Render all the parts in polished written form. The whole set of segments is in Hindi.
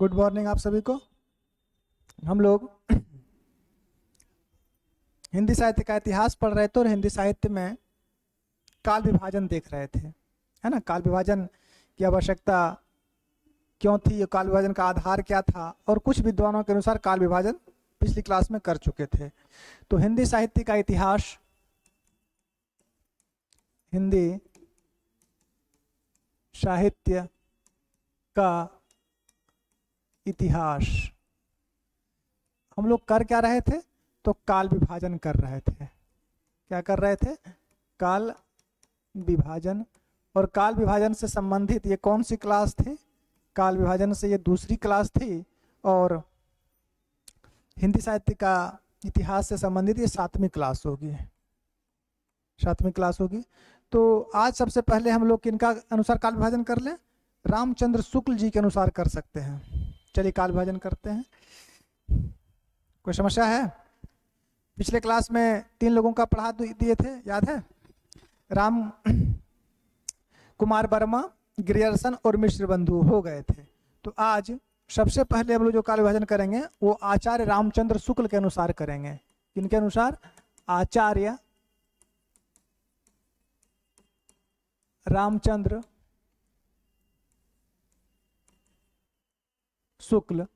गुड मॉर्निंग आप सभी को। हम लोग हिंदी साहित्य का इतिहास पढ़ रहे थे और हिंदी साहित्य में काल विभाजन देख रहे थे, है ना। काल विभाजन की आवश्यकता क्यों थी, ये काल विभाजन का आधार क्या था, और कुछ विद्वानों के अनुसार काल विभाजन पिछली क्लास में कर चुके थे। तो हिंदी साहित्य का इतिहास, हिंदी साहित्य का इतिहास हम लोग कर क्या रहे थे, तो काल विभाजन कर रहे थे। क्या कर रहे थे? काल विभाजन। और काल विभाजन से संबंधित ये कौन सी क्लास थी? काल विभाजन से ये दूसरी क्लास थी, और हिंदी साहित्य का इतिहास से संबंधित ये 7वीं क्लास होगी, 7वीं क्लास होगी। तो आज सबसे पहले हम लोग किनका अनुसार काल विभाजन कर लें? रामचंद्र शुक्ल जी के अनुसार कर सकते हैं। चलिए काल विभाजन करते हैं। कोई समस्या है? पिछले क्लास में 3 लोगों का पढ़ा दिए थे, याद है? राम कुमार वर्मा, ग्रियर्सन और मिश्र बंधु हो गए थे। तो आज सबसे पहले हम लोग जो काल विभाजन करेंगे वो आचार्य रामचंद्र शुक्ल के अनुसार करेंगे। किनके अनुसार? आचार्य रामचंद्र शुक्ल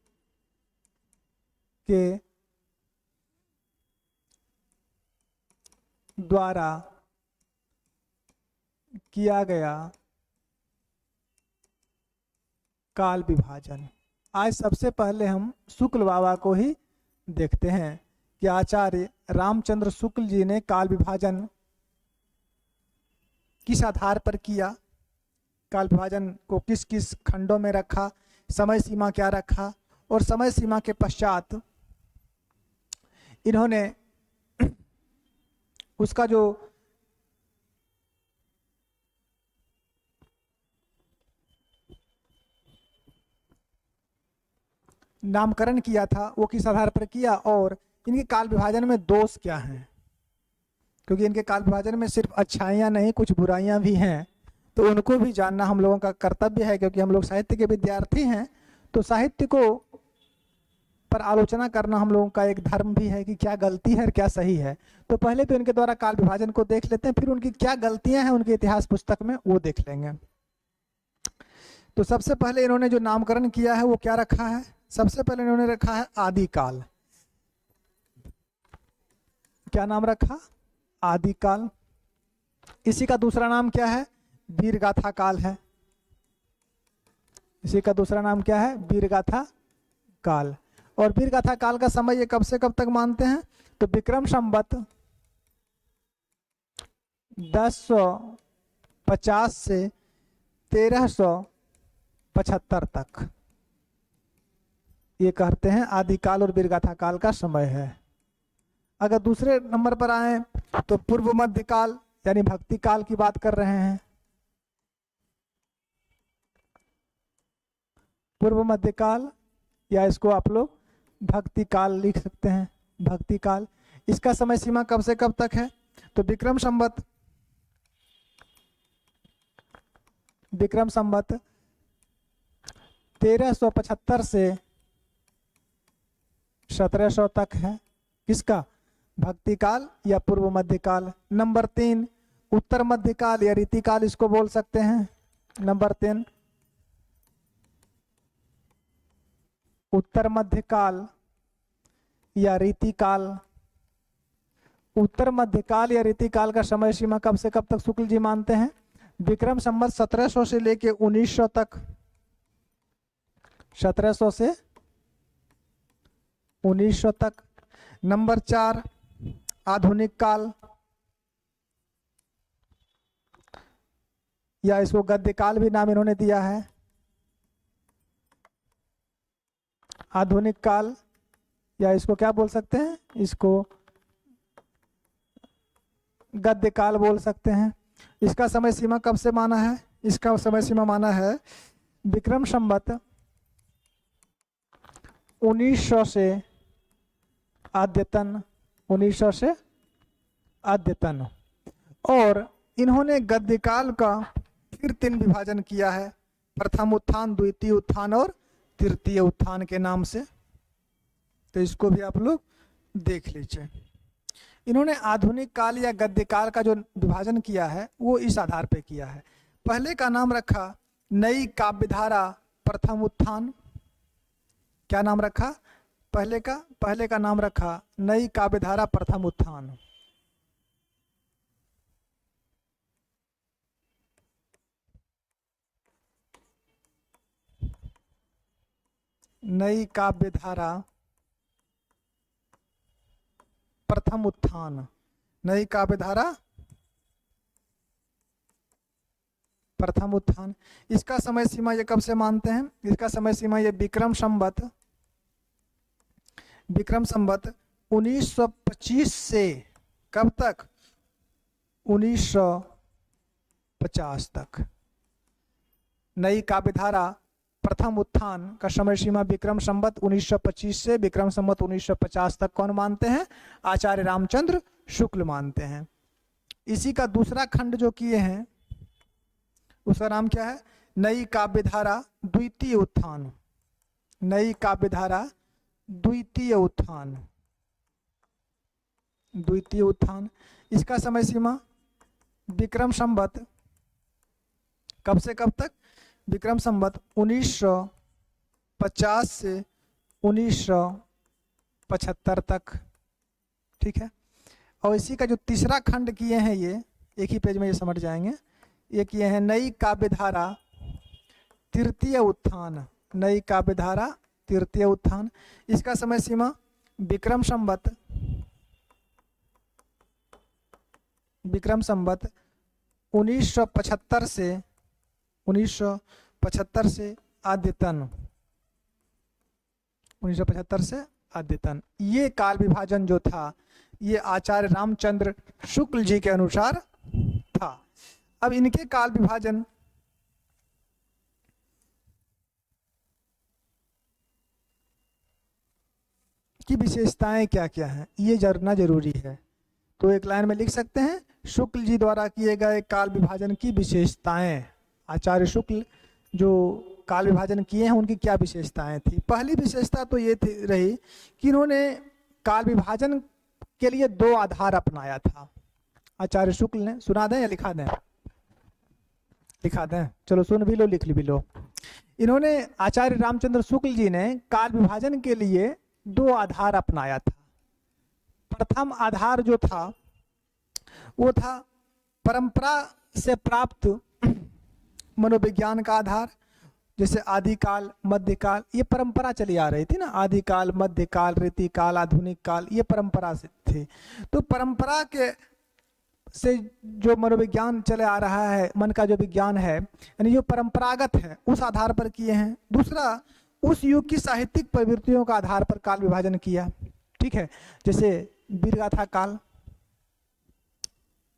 के द्वारा किया गया काल विभाजन। आज सबसे पहले हम शुक्ल बाबा को ही देखते हैं कि आचार्य रामचंद्र शुक्ल जी ने काल विभाजन किस आधार पर किया, काल विभाजन को किस किस खंडों में रखा, समय सीमा क्या रखा, और समय सीमा के पश्चात इन्होंने उसका जो नामकरण किया था वो किस आधार पर किया, और इनके काल विभाजन में दोष क्या हैं, क्योंकि इनके काल विभाजन में सिर्फ अच्छाइयाँ नहीं कुछ बुराइयां भी हैं, तो उनको भी जानना हम लोगों का कर्तव्य है। क्योंकि हम लोग साहित्य के विद्यार्थी हैं, तो साहित्य को पर आलोचना करना हम लोगों का एक धर्म भी है कि क्या गलती है और क्या सही है। तो पहले तो इनके द्वारा काल विभाजन को देख लेते हैं, फिर उनकी क्या गलतियां हैं उनके इतिहास पुस्तक में वो देख लेंगे। तो सबसे पहले इन्होंने जो नामकरण किया है वो क्या रखा है? सबसे पहले इन्होंने रखा है आदिकाल। क्या नाम रखा? आदिकाल। इसी का दूसरा नाम क्या है? वीरगाथा काल है। इसी का दूसरा नाम क्या है? वीरगाथा काल। और वीरगाथा काल का समय ये कब से कब तक मानते हैं? तो विक्रम संवत 1050 से 1375 तक ये कहते हैं आदिकाल और वीरगाथा काल का समय है। अगर दूसरे नंबर पर आए तो पूर्व मध्य काल यानी भक्ति काल की बात कर रहे हैं। पूर्व मध्य काल, या इसको आप लोग भक्ति काल लिख सकते हैं, भक्ति काल। इसका समय सीमा कब से कब तक है? तो विक्रम संवत 1375 से 1700 तक है। किसका? भक्ति काल या पूर्व मध्य काल। नंबर 3 उत्तर मध्य काल या रीति काल इसको बोल सकते हैं। नंबर 3 उत्तर मध्य काल या रीति काल। उत्तर मध्य काल या रीति काल का समय सीमा कब से कब तक शुक्ल जी मानते हैं? विक्रम संवत 1700 से लेके 1900 तक। 1700 से 1900 तक। नंबर 4 आधुनिक काल, या इसको गद्य काल भी नाम इन्होंने दिया है। आधुनिक काल, या इसको क्या बोल सकते हैं? इसको गद्य काल बोल सकते हैं। इसका समय सीमा कब से माना है? इसका समय सीमा माना है विक्रम संवत 1900 से आद्यतन, 1900 से आद्यतन। और इन्होंने गद्य काल का फिर 3 विभाजन किया है। प्रथम उत्थान, द्वितीय उत्थान और तृतीय उत्थान के नाम से। तो इसको भी आप लोग देख लीजिए। इन्होंने आधुनिक काल या गद्य काल का जो विभाजन किया है वो इस आधार पे किया है। पहले का नाम रखा नई काव्यधारा प्रथम उत्थान। क्या नाम रखा? पहले का नाम रखा नई काव्यधारा प्रथम उत्थान। नई काव्यधारा प्रथम उत्थान। नई काव्यधारा प्रथम उत्थान। इसका समय सीमा ये कब से मानते हैं? इसका समय सीमा ये विक्रम संवत 1925 से कब तक? 1950 तक। नई काव्यधारा प्रथम उत्थान का समय सीमा विक्रम संवत 1925 से विक्रम संवत 1950 तक कौन मानते हैं? आचार्य रामचंद्र शुक्ल मानते हैं। इसी का दूसरा खंड जो किए हैं उसका नाम क्या है? नई काव्यधारा द्वितीय उत्थान। नई काव्यधारा द्वितीय उत्थान। द्वितीय उत्थान। इसका समय सीमा विक्रम संवत कब से कब तक? विक्रम संवत 1950 से 1975 तक। ठीक है। और इसी का जो तीसरा खंड किए हैं, ये एक ही पेज में ये समझ जाएंगे, ये किए हैं नई काव्यधारा तृतीय उत्थान। नई काव्यधारा तृतीय उत्थान। इसका समय सीमा विक्रम संवत 1975 से आद्यतन। 1975 से आद्यतन। ये काल विभाजन जो था ये आचार्य रामचंद्र शुक्ल जी के अनुसार था। अब इनके काल विभाजन की विशेषताएं क्या क्या हैं ये जानना जरूरी है। तो एक लाइन में लिख सकते हैं, शुक्ल जी द्वारा किए गए काल विभाजन की विशेषताएं। आचार्य शुक्ल जो काल विभाजन किए हैं उनकी क्या विशेषताएं थी? पहली विशेषता तो ये रही कि इन्होंने काल विभाजन के लिए दो आधार अपनाया था। आचार्य शुक्ल ने, सुना दें या लिखा दें? लिखा दें, चलो सुन भी लो लिख भी लो। इन्होंने आचार्य रामचंद्र शुक्ल जी ने काल विभाजन के लिए दो आधार अपनाया था। प्रथम आधार जो था वो था परंपरा से प्राप्त मनोविज्ञान का आधार। जैसे आदिकाल, मध्यकाल, ये परंपरा चली आ रही थी ना। आदिकाल, मध्यकाल, रीतिकाल, आधुनिक काल, ये परंपरा से थे। तो परंपरा के से जो मनोविज्ञान चले आ रहा है, मन का जो विज्ञान है, यानी जो परंपरागत है, उस आधार पर किए हैं। दूसरा, उस युग की साहित्यिक प्रवृत्तियों का आधार पर काल विभाजन किया। ठीक है। जैसे वीरगाथा काल,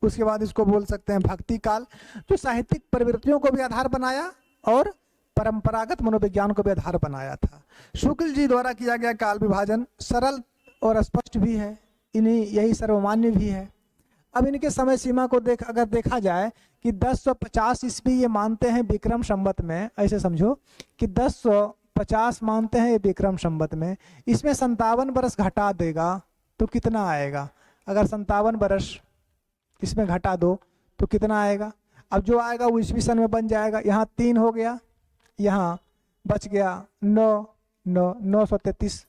उसके बाद इसको बोल सकते हैं भक्ति काल। जो साहित्यिक प्रवृत्तियों को भी आधार बनाया और परंपरागत मनोविज्ञान को भी आधार बनाया था। शुक्ल जी द्वारा किया गया काल विभाजन सरल और स्पष्ट भी है, इन्हीं यही सर्वमान्य भी है। अब इनके समय सीमा को अगर देखा जाए कि 1050 ईस्वी ये मानते हैं विक्रम संवत में, ऐसे समझो कि 1050 मानते हैं ये विक्रम संवत में। इसमें 57 वर्ष घटा देगा तो कितना आएगा? अगर 57 वर्ष इसमें घटा दो तो कितना आएगा? अब जो आएगा वो ईस्वी सन में बन जाएगा। यहाँ 3 हो गया, यहाँ बच गया 933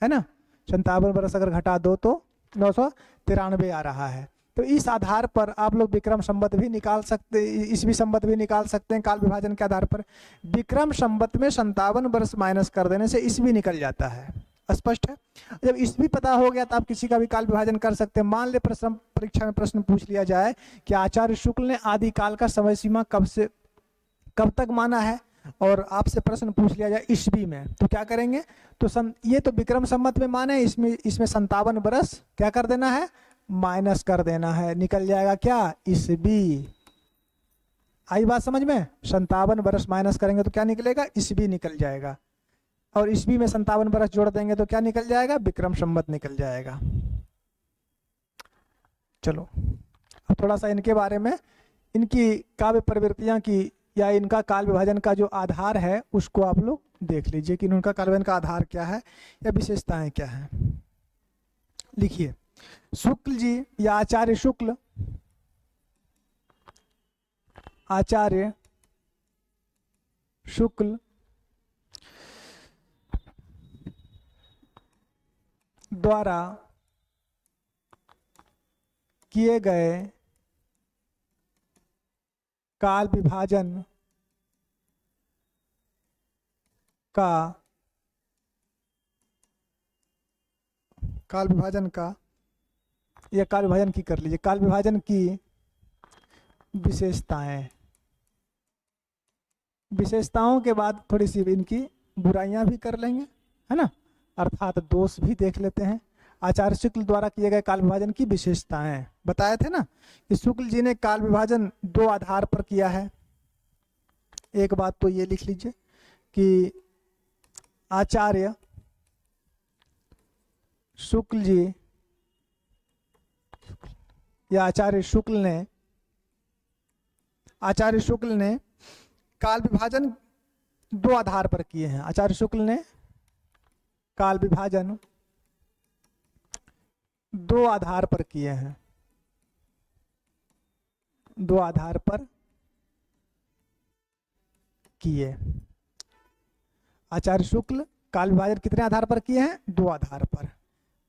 है ना। 57 वर्ष अगर घटा दो तो 993 आ रहा है। तो इस आधार पर आप लोग विक्रम संवत भी निकाल सकते, ईस्वी संवत भी निकाल सकते हैं काल विभाजन के आधार पर। विक्रम संवत में 57 वर्ष माइनस कर देने से ईस्वी निकल जाता है। स्पष्ट है। जब ईस्वी पता हो गया तो आप किसी का भी काल विभाजन कर सकते हैं। मान ले प्रश्न परीक्षा में प्रश्न पूछ लिया जाए कि आचार्य शुक्ल ने आदिकाल का समय सीमा कब से कब तक माना है, और आपसे प्रश्न पूछ लिया जाए ईस्वी में, तो क्या करेंगे? तो ये तो विक्रम संवत में माने, इसमें 57 वर्ष क्या कर देना है? माइनस कर देना है। निकल जाएगा क्या? ईस्वी। आई बात समझ में? 57 वर्ष माइनस करेंगे तो क्या निकलेगा? ईस्वी निकल जाएगा। और ईस्वी में 57 वर्ष जोड़ देंगे तो क्या निकल जाएगा? विक्रम संवत निकल जाएगा। चलो अब थोड़ा सा इनके बारे में, इनकी काव्य प्रवृत्तियां की या इनका काल विभाजन का जो आधार है उसको आप लोग देख लीजिए कि उनका काल विभाजन का आधार क्या है या विशेषताएं क्या है। लिखिए, शुक्ल जी या आचार्य शुक्ल, आचार्य शुक्ल द्वारा किए गए काल विभाजन का या काल विभाजन की कर लीजिए, काल विभाजन की विशेषताएं, विशेषताओं के बाद थोड़ी सी इनकी बुराइयां भी कर लेंगे, है ना, अर्थात दोष भी देख लेते हैं। आचार्य शुक्ल द्वारा किए गए काल विभाजन की विशेषताएं बताए थे ना कि शुक्ल जी ने काल विभाजन दो आधार पर किया है। एक बात तो ये लिख लीजिए कि आचार्य शुक्ल जी या आचार्य शुक्ल ने काल विभाजन दो आधार पर किए हैं। आचार्य शुक्ल ने काल विभाजन दो आधार पर किए हैं, दो आधार पर किए। आचार्य शुक्ल काल विभाजन कितने आधार पर किए हैं? दो आधार पर।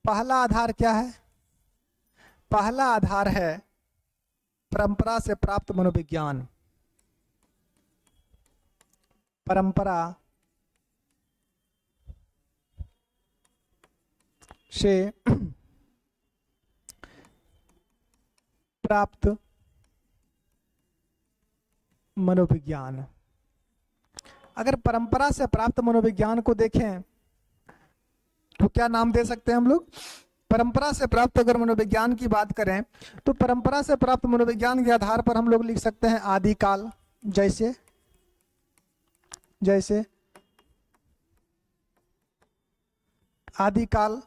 पहला आधार क्या है? पहला आधार है परंपरा से प्राप्त मनोविज्ञान। परंपरा से प्राप्त मनोविज्ञान। अगर परंपरा से प्राप्त मनोविज्ञान को देखें तो क्या नाम दे सकते हैं हम लोग? परंपरा से प्राप्त अगर मनोविज्ञान की बात करें तो परंपरा से प्राप्त मनोविज्ञान के आधार पर हम लोग लिख सकते हैं आदिकाल, जैसे आदिकाल,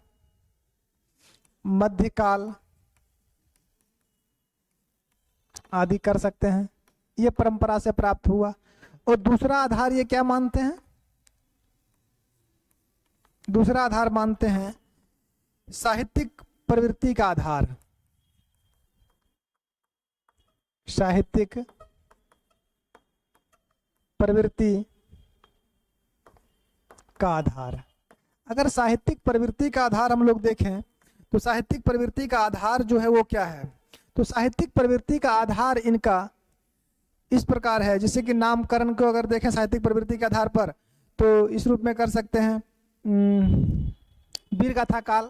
मध्यकाल आदि कर सकते हैं। ये परंपरा से प्राप्त हुआ। और दूसरा आधार ये क्या मानते हैं? दूसरा आधार मानते हैं साहित्यिक प्रवृत्ति का आधार। साहित्यिक प्रवृत्ति का आधार। अगर साहित्यिक प्रवृत्ति का आधार हम लोग देखें तो साहित्यिक प्रवृत्ति का आधार जो है वो क्या है? तो साहित्यिक प्रवृत्ति का आधार इनका इस प्रकार है, जैसे कि नामकरण को अगर देखें साहित्यिक प्रवृत्ति के आधार पर तो इस रूप में कर सकते हैं वीर गाथा काल,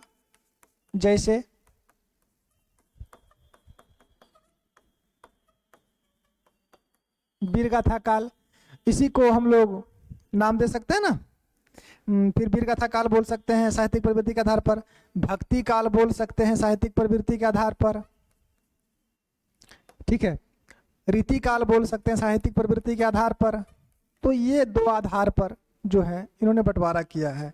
जैसे वीर गाथा काल, इसी को हम लोग नाम दे सकते हैं ना। फिर वीर गाथा काल बोल सकते हैं साहित्यिक प्रवृत्ति के आधार पर। भक्ति काल बोल सकते हैं साहित्यिक प्रवृत्ति के आधार पर, ठीक है। रीति काल बोल सकते हैं साहित्यिक प्रवृत्ति के आधार पर। तो ये दो आधार पर जो है इन्होंने बंटवारा किया है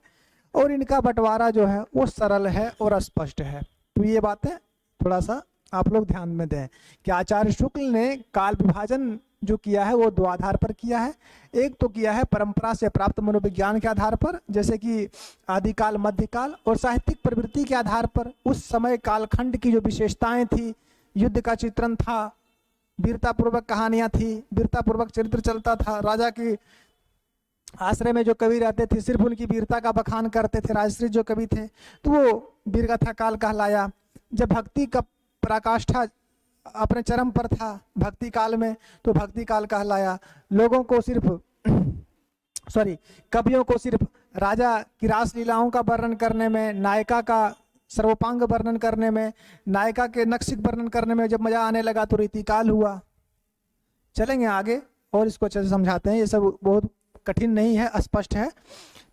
और इनका बंटवारा जो है वो सरल है और स्पष्ट है। तो ये बातें थोड़ा सा आप लोग ध्यान में दें कि आचार्य शुक्ल ने काल विभाजन जो किया है वो दो आधार पर किया है। एक तो किया है परंपरा से प्राप्त मनोविज्ञान के आधार पर, जैसे कि आदिकाल, मध्यकाल, और साहित्यिक प्रवृत्ति के आधार पर उस समय कालखंड की जो विशेषताएं थी, युद्ध का चित्रण था, वीरता पूर्वक कहानियां थी, वीरता पूर्वक चरित्र चलता था, राजा के आश्रय में जो कवि रहते थे सिर्फ उनकी वीरता का बखान करते थे, राजश्री जो कवि थे, तो वो वीरगाथा काल कहलाया। जब भक्ति का पराकाष्ठा अपने चरम पर था भक्ति काल में तो भक्ति काल कहलाया। लोगों को सिर्फ कवियों को सिर्फ राजा की रास लीलाओं का वर्णन करने में, नायिका का सर्वोपांग वर्णन करने में, नायिका के नक्शिक वर्णन करने में जब मजा आने लगा तो रीतिकाल हुआ। चलेंगे आगे और इसको अच्छे से समझाते हैं। ये सब बहुत कठिन नहीं है, स्पष्ट है।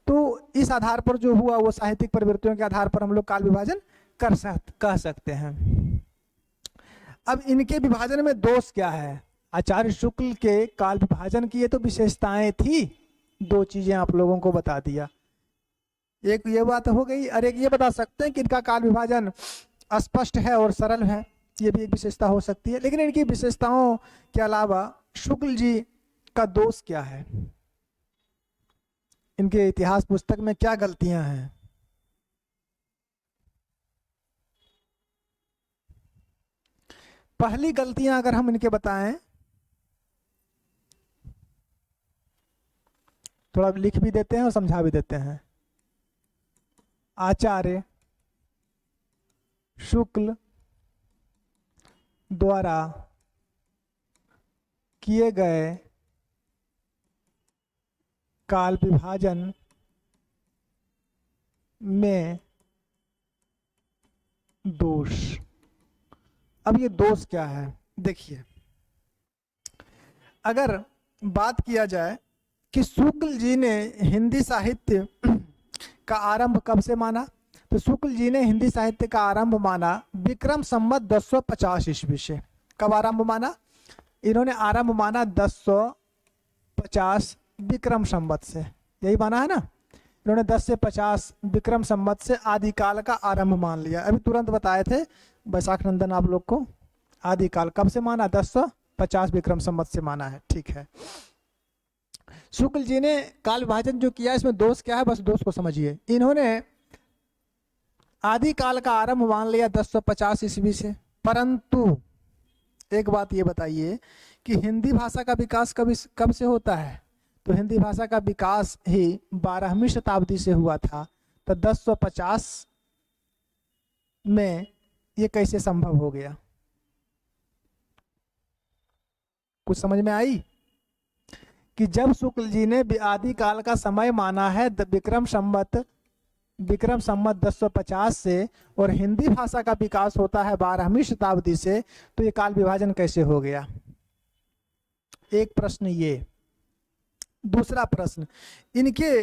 तो इस आधार पर जो हुआ वो साहित्यिक प्रवृत्तियों के आधार पर हम लोग काल विभाजन कह सकते हैं। अब इनके विभाजन में दोष क्या है? आचार्य शुक्ल के काल विभाजन की ये तो विशेषताएं थी, दो चीजें आप लोगों को बता दिया। एक ये बात हो गई, और एक ये बता सकते हैं कि इनका काल विभाजन स्पष्ट है और सरल है, ये भी एक विशेषता हो सकती है। लेकिन इनकी विशेषताओं के अलावा शुक्ल जी का दोष क्या है? इनके इतिहास पुस्तक में क्या गलतियां हैं। पहली गलतियां अगर हम इनके बताएं, थोड़ा लिख भी देते हैं और समझा भी देते हैं। आचार्य शुक्ल द्वारा किए गए काल विभाजन में दोष। अब ये दोष क्या है, देखिए, अगर बात किया जाए कि शुक्ल जी ने हिंदी साहित्य का आरंभ कब से माना, तो शुक्ल जी ने हिंदी साहित्य का आरंभ माना विक्रम संवत 1050 ईस्वी से। कब आरंभ माना? इन्होंने आरंभ माना 1050 विक्रम संवत से, यही माना है ना। इन्होंने 10 से 50 विक्रम संवत से आदिकाल का आरंभ मान लिया। अभी तुरंत बताए थे बैसाख नंदन आप लोग को, आदिकाल कब से माना? 1050 विक्रम संवत से माना है, ठीक है। शुक्ल जी ने काल विभाजन जो किया, इसमें दोष क्या है, बस दोष को समझिए। इन्होंने आदिकाल का आरंभ मान लिया 1050 ईस्वी से, परंतु एक बात ये बताइए कि हिंदी भाषा का विकास कब से होता है? तो हिंदी भाषा का विकास ही 12वीं शताब्दी से हुआ था। तो 1050 में ये कैसे संभव हो गया? कुछ समझ में आई कि जब शुक्ल जी ने आदिकाल का समय माना है विक्रम संवत 1050 से, और हिंदी भाषा का विकास होता है 12वीं शताब्दी से, तो ये काल विभाजन कैसे हो गया? एक प्रश्न ये। दूसरा प्रश्न, इनके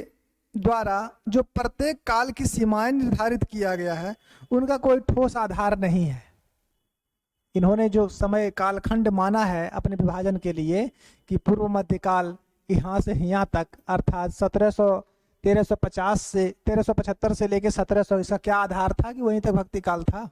द्वारा जो प्रत्येक काल की सीमाएं निर्धारित किया गया है, उनका कोई ठोस आधार नहीं है। इन्होंने जो समय कालखंड माना है अपने विभाजन के लिए कि पूर्व मध्यकाल यहाँ से यहाँ तक, अर्थात 1350 से 1375 से लेके 1700, इसका क्या आधार था कि वहीं तक भक्ति काल था?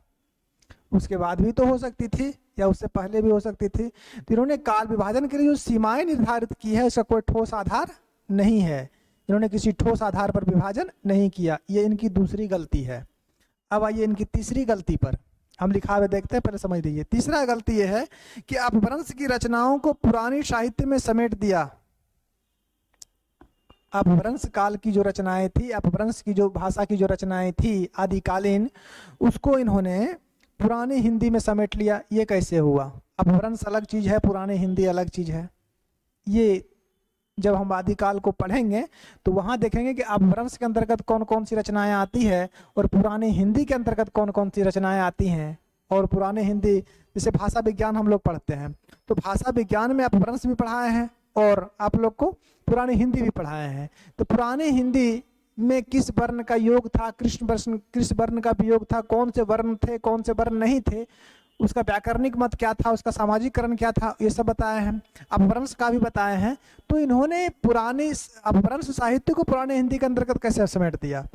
उसके बाद भी तो हो सकती थी, या उससे पहले भी हो सकती थी। तो इन्होंने काल विभाजन के लिए जो सीमाएं निर्धारित की है, इसका कोई ठोस आधार नहीं है। इन्होंने किसी ठोस आधार पर विभाजन नहीं किया, ये इनकी दूसरी गलती है। अब आइए इनकी तीसरी गलती पर हम लिखा हुआ देखते हैं, पहले समझ लीजिए। तीसरा गलती यह है कि अपभ्रंश की रचनाओं को पुरानी साहित्य में समेट दिया। अपभ्रंश काल की जो रचनाएं थी, अपभ्रंश की जो भाषा की जो रचनाएं थी आदिकालीन, उसको इन्होंने पुरानी हिंदी में समेट लिया। ये कैसे हुआ? अपभ्रंश अलग चीज है, पुरानी हिंदी अलग चीज है। ये जब हम आदिकाल को पढ़ेंगे तो वहां देखेंगे कि अपभ्रंश के अंतर्गत कौन कौन सी रचनाएं आती है और पुरानी हिंदी के अंतर्गत कौन कौन सी रचनाएं आती हैं। और पुरानी हिंदी, जैसे भाषा विज्ञान हम लोग पढ़ते हैं, तो भाषा विज्ञान में अपभ्रंश भी पढ़ाए हैं और आप लोग को पुरानी हिंदी भी पढ़ाए हैं। तो पुरानी हिंदी में किस वर्ण का योग था, किस वर्ण का वियोग था, कौन से वर्ण थे, कौन से वर्ण नहीं थे, उसका व्याकरणिक मत क्या था, उसका सामाजिकरण क्या था, ये सब बताए हैं। अपभ्रंश का भी बताए हैं। तो इन्होंने पुरानी अपभ्रंश साहित्य को पुराने हिंदी के अंतर्गत कैसे समेट दिया?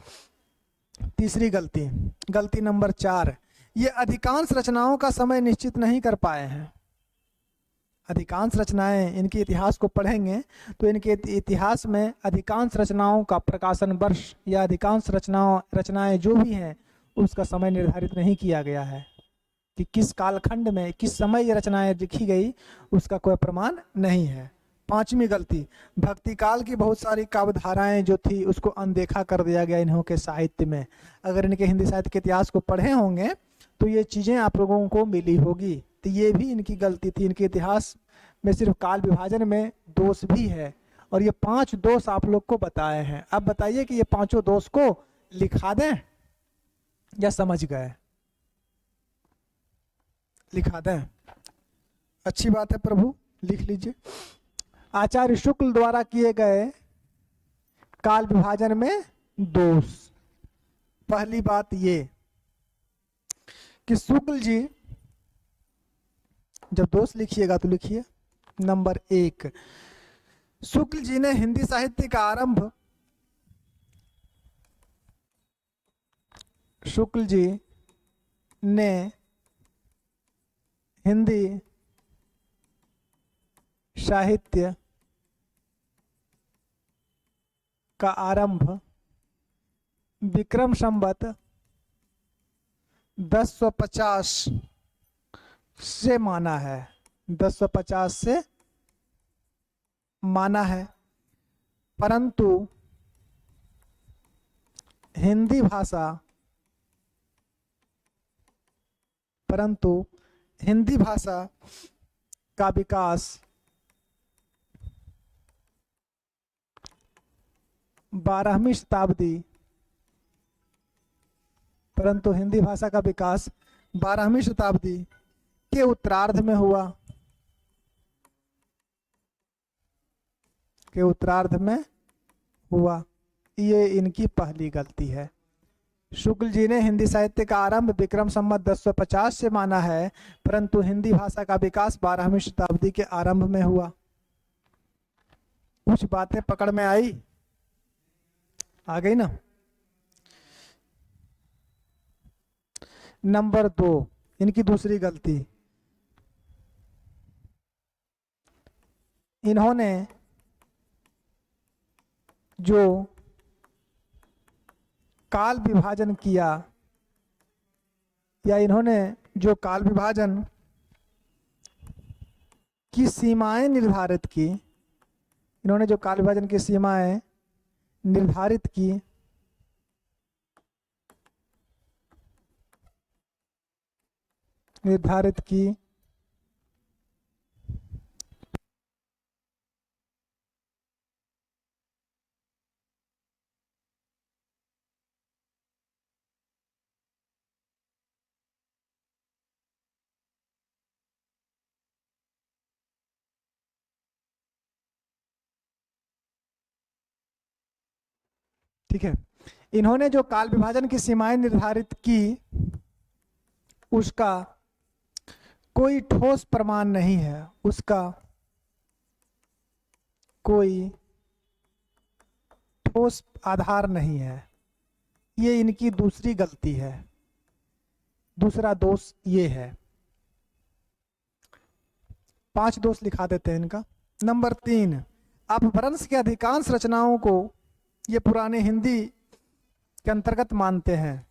तीसरी गलती, गलती नंबर 4, ये अधिकांश रचनाओं का समय निश्चित नहीं कर पाए हैं। अधिकांश रचनाएं, इनके इतिहास को पढ़ेंगे तो इनके इतिहास में अधिकांश रचनाओं का प्रकाशन वर्ष या अधिकांश रचनाएं जो भी हैं उसका समय निर्धारित नहीं किया गया है कि किस कालखंड में किस समय ये रचनाएं लिखी गई, उसका कोई प्रमाण नहीं है। पांचवी गलती, भक्ति काल की बहुत सारी काव्यधाराएं जो थी उसको अनदेखा कर दिया गया इन्हों के साहित्य में। अगर इनके हिंदी साहित्य के इतिहास को पढ़े होंगे तो ये चीजें आप लोगों को मिली होगी। तो ये भी इनकी गलती थी। इनके इतिहास में सिर्फ काल विभाजन में दोष भी है, और ये 5 दोष आप लोग को बताए हैं। अब बताइए कि ये 5 दोष को लिखा दें या समझ गए? लिखा दें, अच्छी बात है प्रभु, लिख लीजिए। आचार्य शुक्ल द्वारा किए गए काल विभाजन में दोष। पहली बात ये कि शुक्ल जी, जब दोष लिखिएगा तो लिखिए नंबर 1, शुक्ल जी ने हिंदी साहित्य का आरंभ, शुक्ल जी ने हिंदी साहित्य का आरंभ विक्रम संवत 1050 से माना है, 1050 से माना है, परंतु हिंदी भाषा का विकास 12वीं शताब्दी, परंतु हिंदी भाषा का विकास 12वीं शताब्दी के उत्तरार्ध में हुआ, ये इनकी पहली गलती है। शुक्ल जी ने हिंदी साहित्य का आरंभ विक्रम संवत 1050 से माना है, परंतु हिंदी भाषा का विकास 12वीं शताब्दी के आरंभ में हुआ। कुछ बातें पकड़ में आई, आ गई ना। नंबर 2, इनकी दूसरी गलती, इन्होंने जो काल विभाजन किया, या इन्होंने जो काल विभाजन की सीमाएं निर्धारित की, इन्होंने जो काल विभाजन की सीमाएं निर्धारित की, ठीक है। इन्होंने जो काल विभाजन की सीमाएं निर्धारित की, उसका कोई ठोस प्रमाण नहीं है, उसका कोई ठोस आधार नहीं है। ये इनकी दूसरी गलती है, दूसरा दोष ये है। 5 दोष लिखा देते हैं इनका। नंबर 3, अपभ्रंश के अधिकांश रचनाओं को ये पुराने हिंदी के अंतर्गत मानते हैं।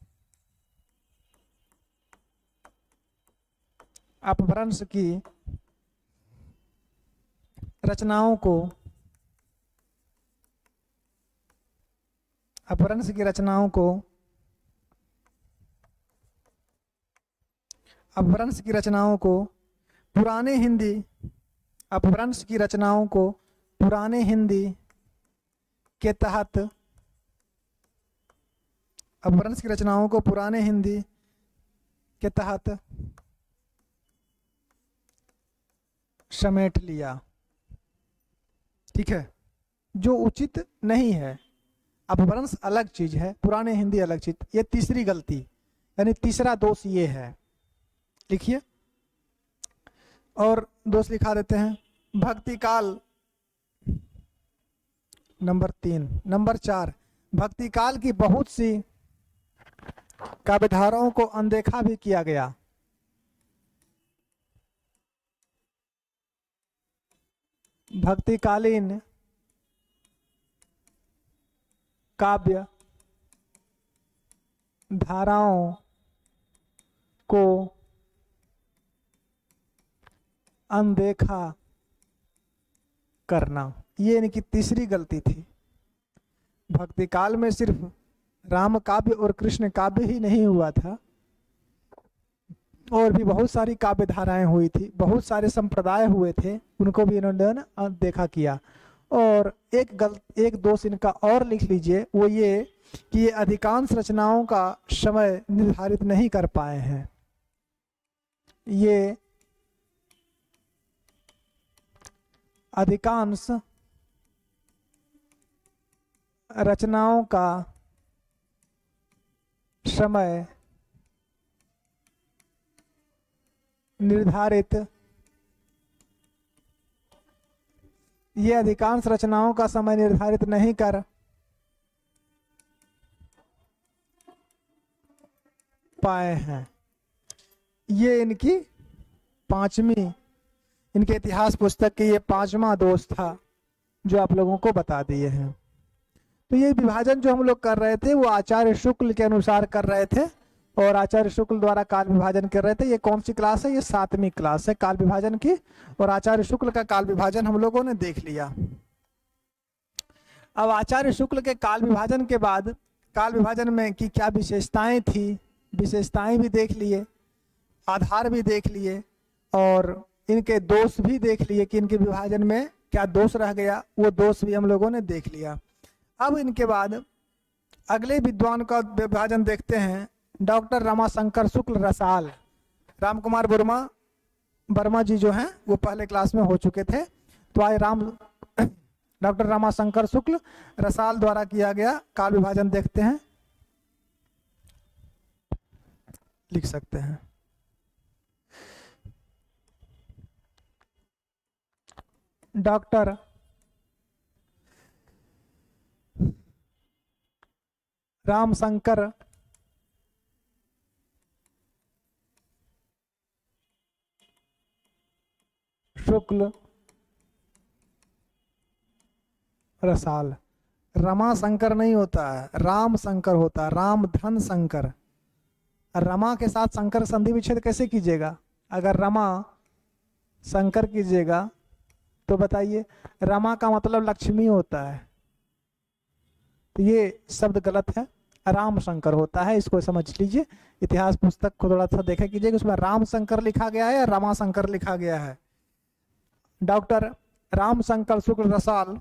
अपभ्रंश की रचनाओं को पुराने हिंदी के तहत, अपभ्रंश की रचनाओं को पुराने हिंदी के तहत समेट लिया। ठीक है, जो उचित नहीं है। अपभ्रंश अलग चीज है, पुराने हिंदी अलग चीज। ये तीसरी गलती, यानी तीसरा दोष ये है। लिखिए, और दोष लिखा देते हैं। भक्ति काल नंबर 3। नंबर 4, भक्ति काल की बहुत सी काव्यधाराओं को अनदेखा भी किया गया। भक्तिकालीन काव्य धाराओं को अनदेखा करना, ये इनकी तीसरी गलती थी। भक्ति काल में सिर्फ राम काव्य और कृष्ण काव्य ही नहीं हुआ था, और भी बहुत सारी काव्य धाराएं हुई थी, बहुत सारे संप्रदाय हुए थे, उनको भी इन्होंने अनदेखा किया। और एक दोष इनका और लिख लीजिए, वो ये कि ये अधिकांश रचनाओं का समय निर्धारित नहीं कर पाए हैं। ये अधिकांश रचनाओं का समय निर्धारित, ये अधिकांश रचनाओं का समय निर्धारित नहीं कर पाए हैं। ये इनकी पांचवी, इनके इतिहास पुस्तक की ये 5वां दोष था जो आप लोगों को बता दिए हैं। तो ये विभाजन जो हम लोग कर रहे थे वो आचार्य शुक्ल के अनुसार कर रहे थे, और आचार्य शुक्ल द्वारा काल विभाजन कर रहे थे। ये कौन सी क्लास है? ये 7वीं क्लास है काल विभाजन की, और आचार्य शुक्ल का काल विभाजन हम लोगों ने देख लिया। अब आचार्य शुक्ल के काल विभाजन के बाद काल विभाजन में की क्या विशेषताएं थी, विशेषताएं भी देख लिए, आधार भी देख लिए, और इनके दोष भी देख लिए कि इनके विभाजन में क्या दोष रह गया, वो दोष भी हम लोगों ने देख लिया। अब इनके बाद अगले विद्वान का विभाजन देखते हैं, डॉक्टर रमाशंकर शुक्ल रसाल। राम कुमार वर्मा जी जो हैं वो पहले क्लास में हो चुके थे, तो आज डॉक्टर रमाशंकर शुक्ल रसाल द्वारा किया गया काल विभाजन देखते हैं। लिख सकते हैं डॉक्टर रामशंकर शुक्ल रसाल। रमा शंकर नहीं होता है, राम शंकर होता है, राम धन शंकर। रमा के साथ शंकर संधि विच्छेद कैसे कीजिएगा? अगर रमा शंकर कीजिएगा तो बताइए, रमा का मतलब लक्ष्मी होता है, तो ये शब्द गलत है, राम शंकर होता है, इसको समझ लीजिए। इतिहास पुस्तक को थोड़ा सा देखा कीजिएगा, उसमें राम शंकर लिखा गया है या रमा शंकर लिखा गया है। डॉक्टर रामशंकर शुक्ल रसाल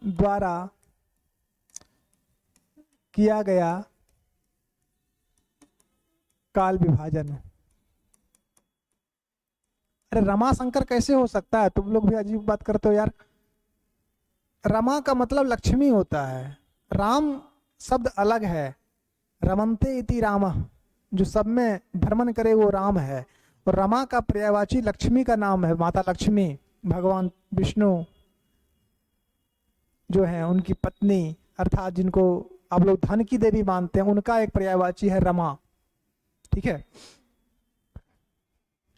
द्वारा किया गया काल विभाजन। अरे रमा शंकर कैसे हो सकता है? तुम लोग भी अजीब बात करते हो यार। रमा का मतलब लक्ष्मी होता है, राम शब्द अलग है। रमन्ते इति राम, जो सब में भ्रमण करे वो राम है, और रमा का पर्यायवाची लक्ष्मी का नाम है, माता लक्ष्मी, भगवान विष्णु जो है उनकी पत्नी, अर्थात जिनको आप लोग धन की देवी मानते हैं, उनका एक पर्यायवाची है रमा। ठीक है,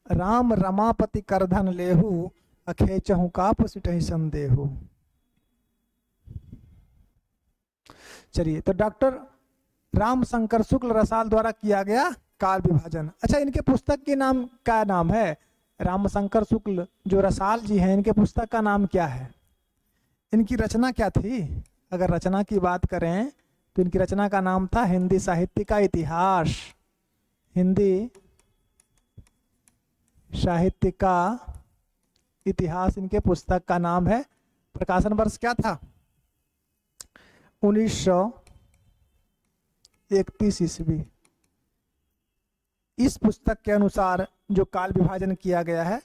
राम रमापति कर धन लेहु, अखेचहु काप सिटहि संदेहु। चलिए, तो डॉक्टर रामशंकर शुक्ल रसाल द्वारा किया गया काल विभाजन। अच्छा, इनके पुस्तक के नाम क्या नाम है? रामशंकर शुक्ल जो रसाल जी हैं, इनके पुस्तक का नाम क्या है? इनकी रचना क्या थी? अगर रचना की बात करें तो इनकी रचना का नाम था हिंदी साहित्य का इतिहास। हिंदी साहित्य का इतिहास इनके पुस्तक का नाम है। प्रकाशन वर्ष क्या था? 1931 ईस्वी। इस पुस्तक के अनुसार जो काल विभाजन किया गया है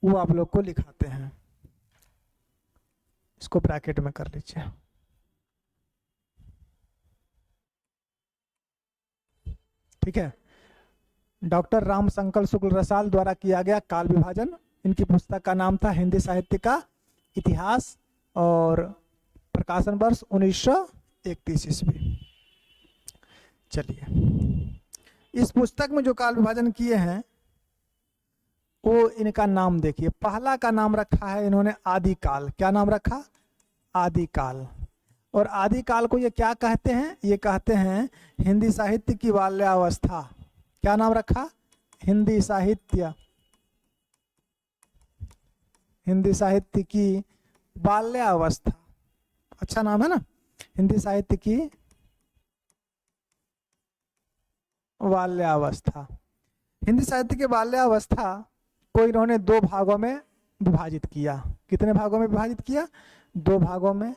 वो आप लोग को लिखाते हैं, इसको ब्रैकेट में कर लीजिए। ठीक है, डॉक्टर रामशंकर शुक्ल रसाल द्वारा किया गया काल विभाजन। इनकी पुस्तक का नाम था हिंदी साहित्य का इतिहास, और प्रकाशन वर्ष 1931 ईस्वी। चलिए, इस पुस्तक में जो काल विभाजन किए हैं वो इनका नाम देखिए। पहला का नाम रखा है इन्होंने आदिकाल। क्या नाम रखा? आदिकाल। और आदिकाल को ये क्या कहते हैं? ये कहते हैं हिंदी साहित्य की बाल्यावस्था। क्या नाम रखा? हिंदी साहित्य, हिंदी साहित्य की बाल्यावस्था। अच्छा नाम है ना, हिंदी साहित्य की बाल्यावस्था। हिंदी साहित्य की बाल्यावस्था को इन्होंने 2 भागों में विभाजित किया। कितने भागों में विभाजित किया? 2 भागों में।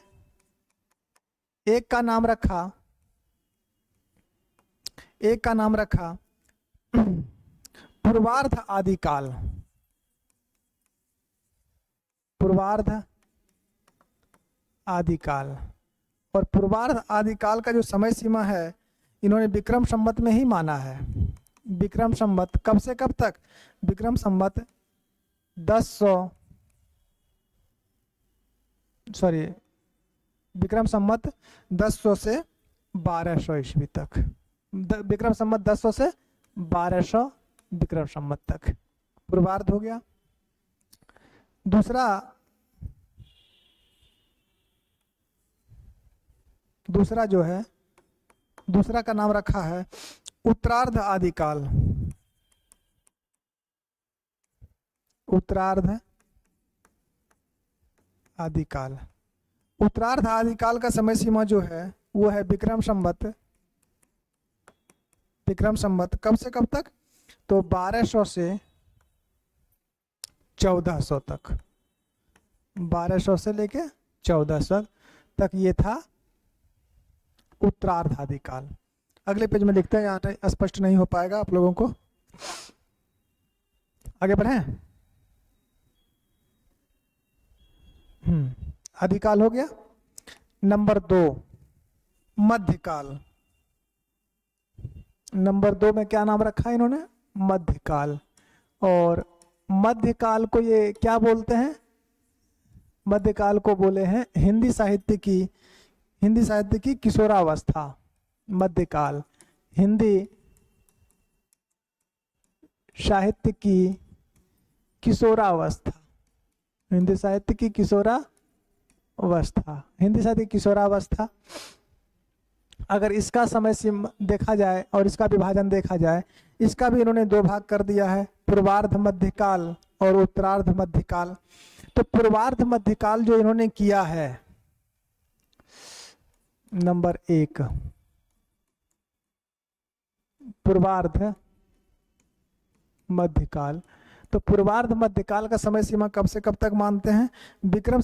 एक का नाम रखा पूर्वार्ध आदिकाल। पूर्वार्ध आदिकाल। और पूर्वार्ध आदिकाल का जो समय सीमा है इन्होंने विक्रम संवत में ही माना है। विक्रम संवत कब से कब तक? विक्रम संवत 1100 से 1200 ईस्वी तक। विक्रम संवत 1100 से 1200 विक्रम संवत तक पूर्वार्ध हो गया। दूसरा दूसरा जो है, दूसरा का नाम रखा है उत्तरार्ध आदिकाल। उत्तरार्ध आदिकाल। उत्तरार्ध आदिकाल का समय सीमा जो है वो है विक्रम संवत। विक्रम संवत कब से कब तक? तो 1200 से 1400 तक। 1200 से लेके 1400 तक ये था उत्तरार्ध आदिकाल। अगले पेज में लिखते हैं, यहाँ स्पष्ट नहीं हो पाएगा आप लोगों को। आगे बढ़ें। आदिकाल हो गया। नंबर 2 मध्यकाल। नंबर 2 में क्या नाम रखा है इन्होंने? मध्यकाल। और मध्यकाल को ये क्या बोलते हैं? मध्यकाल को बोले हैं हिंदी साहित्य की किशोरावस्था। मध्यकाल हिंदी साहित्य की किशोरावस्था। हिंदी साहित्य की किशोरावस्था। हिंदी साहित्य की किशोरावस्था। अगर इसका समय सीमा देखा जाए और इसका विभाजन देखा जाए, इसका भी इन्होंने 2 भाग कर दिया है, पूर्वार्ध मध्यकाल और उत्तरार्ध मध्यकाल। तो पूर्वार्ध मध्यकाल जो इन्होंने किया है, नंबर 1 पूर्वार्ध मध्यकाल। तो पूर्वार्ध मध्यकाल का समय सीमा कब से कब तक मानते हैं? विक्रम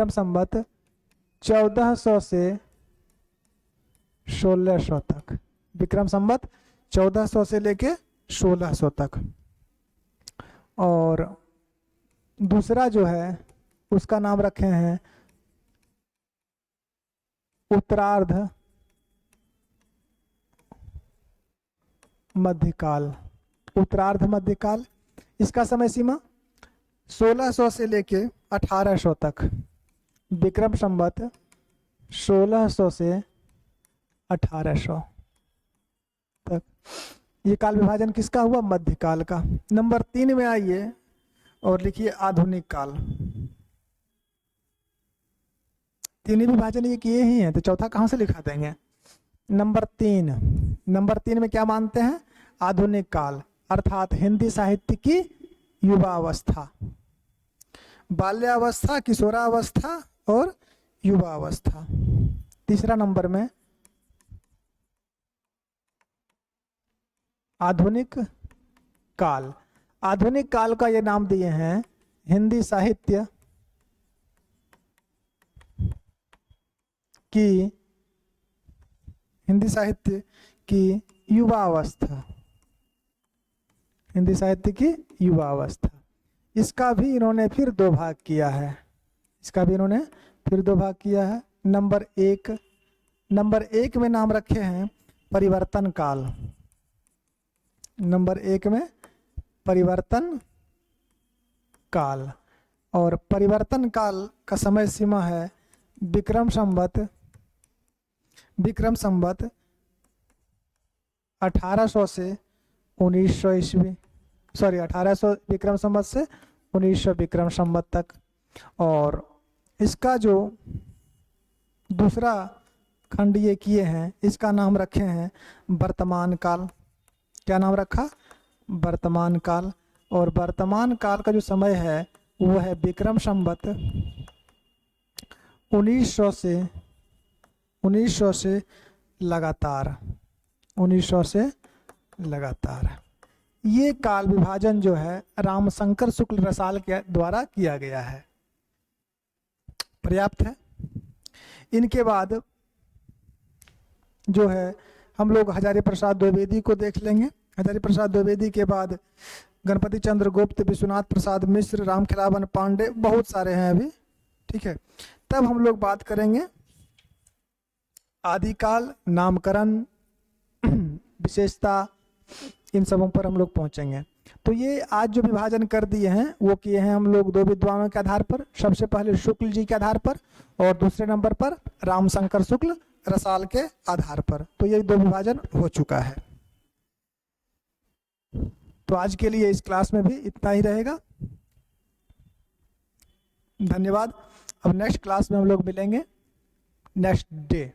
संवत 1400 से 1600 तक। विक्रम संवत 1400 से लेके 1600 तक। और दूसरा जो है उसका नाम रखे हैं उत्तरार्ध मध्यकाल। उत्तरार्ध मध्यकाल, इसका समय सीमा 1600 से लेके 1800 तक। विक्रम संवत 1600 से 1800 तक। ये काल विभाजन किसका हुआ? मध्यकाल का। नंबर 3 में आइए और लिखिए आधुनिक काल। तीन विभाजन ये किए ही हैं, तो चौथा कहाँ से लिखा देंगे? नंबर 3 में क्या मानते हैं? आधुनिक काल, अर्थात हिंदी साहित्य की युवावस्था। बाल्यावस्था, किशोरावस्था और युवावस्था। तीसरा नंबर में आधुनिक काल। आधुनिक काल का ये नाम दिए हैं हिंदी साहित्य की युवावस्था। हिंदी साहित्य की युवावस्था। इसका भी इन्होंने फिर 2 भाग किया है। इसका भी इन्होंने फिर 2 भाग किया है। नंबर 1 में नाम रखे हैं परिवर्तन काल। नंबर 1 में परिवर्तन काल। और परिवर्तन काल का समय सीमा है विक्रम संवत 1800 से 1900 ईस्वी। 1800 विक्रम संवत से 1900 विक्रम संवत तक। और इसका जो दूसरा खंड ये किए हैं, इसका नाम रखे हैं वर्तमान काल। क्या नाम रखा? वर्तमान काल। और वर्तमान काल का जो समय है वो है विक्रम संवत 1900 से लगातार। 1900 से लगातार। ये काल विभाजन जो है रामशंकर शुक्ल रसाल के द्वारा किया गया है। पर्याप्त है। इनके बाद जो है हम लोग हजारी प्रसाद द्विवेदी को देख लेंगे। हजारी प्रसाद द्विवेदी के बाद गणपति चंद्र गुप्त, विश्वनाथ प्रसाद मिश्र, रामखिलावन पांडे, बहुत सारे हैं अभी। ठीक है, तब हम लोग बात करेंगे आदिकाल, नामकरण, विशेषता, इन सबों पर हम लोग पहुंचेंगे। तो ये आज जो विभाजन कर दिए हैं वो किए हैं हम लोग 2 विद्वानों के आधार पर। सबसे पहले शुक्ल जी के आधार पर और दूसरे नंबर पर रामशंकर शुक्ल रसाल के आधार पर। तो ये 2 विभाजन हो चुका है। तो आज के लिए इस क्लास में भी इतना ही रहेगा। धन्यवाद। अब नेक्स्ट क्लास में हम लोग मिलेंगे नेक्स्ट डे।